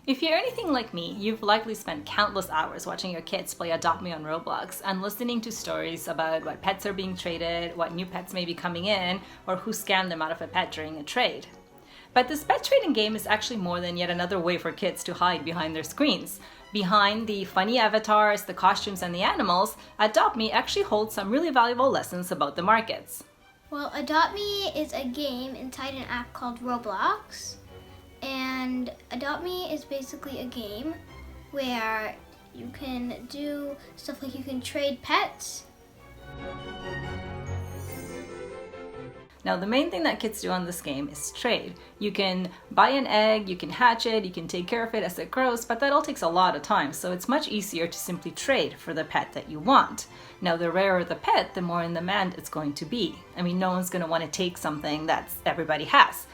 If you're anything like me, you've likely spent countless hours watching your kids play Adopt Me on Roblox and listening to stories about what pets are being traded, what new pets may be coming in, or who scammed them out of a pet during a trade. But this pet trading game is actually more than yet another way for kids to hide behind their screens. Behind the funny avatars, the costumes, and the animals, Adopt Me actually holds some really valuable lessons about the markets. Well, Adopt Me is a game inside an app called Roblox. And Adopt Me is basically a game where you can do stuff like you can trade pets. Now, the main thing that kids do on this game is trade. You can buy an egg, you can hatch it, you can take care of it as it grows, but that all takes a lot of time, so it's much easier to simply trade for the pet that you want. Now, the rarer the pet, the more in demand it's going to be. I mean, no one's going to want to take something that everybody has.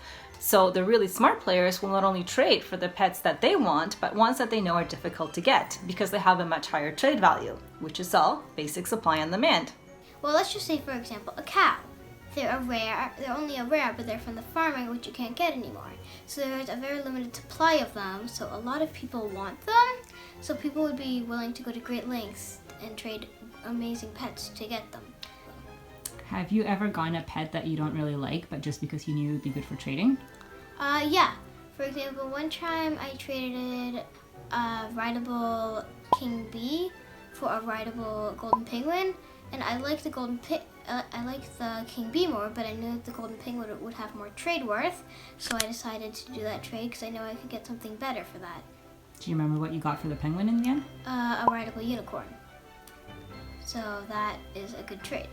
So the really smart players will not only trade for the pets that they want, but ones that they know are difficult to get because they have a much higher trade value, which is all basic supply and demand. Well, let's just say, for example, a cow. They're only a rare, but they're from the farming, which you can't get anymore. So there's a very limited supply of them, so a lot of people want them. So people would be willing to go to great lengths and trade amazing pets to get them. Have you ever gotten a pet that you don't really like, but just because you knew it would be good for trading? Yeah. For example, one time I traded a rideable king bee for a rideable golden penguin, and I liked the king bee more, but I knew the golden penguin would have more trade worth, so I decided to do that trade because I know I could get something better for that. Do you remember what you got for the penguin in the end? A rideable unicorn. So that is a good trade.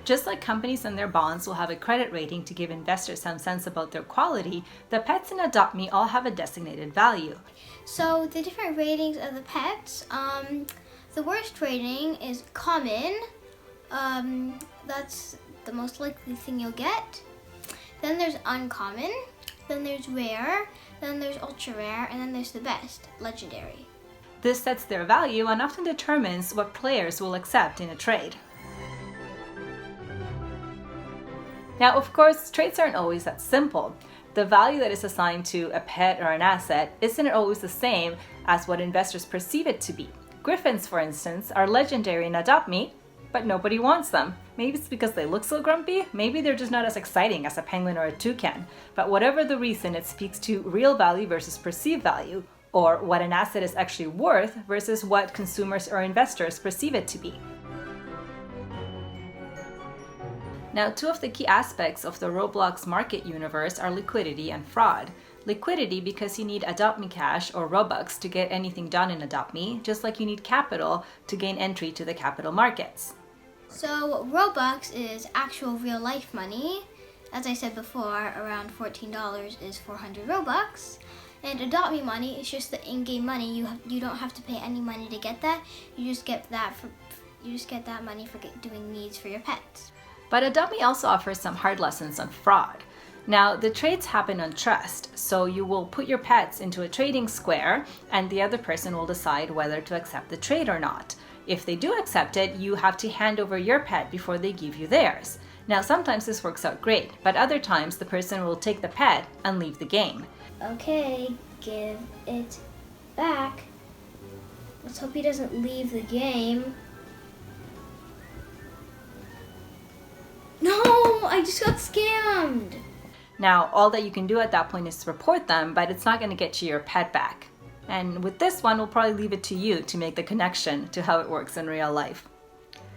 Just like companies and their bonds will have a credit rating to give investors some sense about their quality, the pets in Adopt Me all have a designated value. So the different ratings of the pets, the worst rating is common. That's the most likely thing you'll get. Then there's uncommon, then there's rare, then there's ultra rare, and then there's the best, legendary. This sets their value and often determines what players will accept in a trade. Now, of course, trades aren't always that simple. The value that is assigned to a pet or an asset isn't always the same as what investors perceive it to be. Griffins, for instance, are legendary in Adopt Me, but nobody wants them. Maybe it's because they look so grumpy, maybe they're just not as exciting as a penguin or a toucan. But whatever the reason, it speaks to real value versus perceived value, or what an asset is actually worth versus what consumers or investors perceive it to be. Now, two of the key aspects of the Roblox market universe are liquidity and fraud. Liquidity because you need Adopt Me Cash or Robux to get anything done in Adopt Me, just like you need capital to gain entry to the capital markets. So Robux is actual real life money. As I said before, around $14 is 400 Robux. And Adopt Me money is just the in-game money. You don't have to pay any money to get that. You just get that money for doing needs for your pets. But Adopt Me also offers some hard lessons on fraud. Now, the trades happen on trust, so you will put your pets into a trading square and the other person will decide whether to accept the trade or not. If they do accept it, you have to hand over your pet before they give you theirs. Now, sometimes this works out great, but other times the person will take the pet and leave the game. Okay, give it back. Let's hope he doesn't leave the game. No, I just got scammed. Now, all that you can do at that point is report them, but it's not going to get you your pet back. And with this one, we'll probably leave it to you to make the connection to how it works in real life.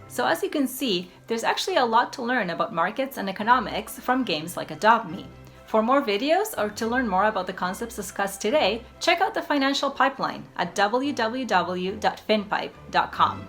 So as you can see, there's actually a lot to learn about markets and economics from games like Adopt Me. For more videos or to learn more about the concepts discussed today, check out the Financial Pipeline at www.finpipe.com.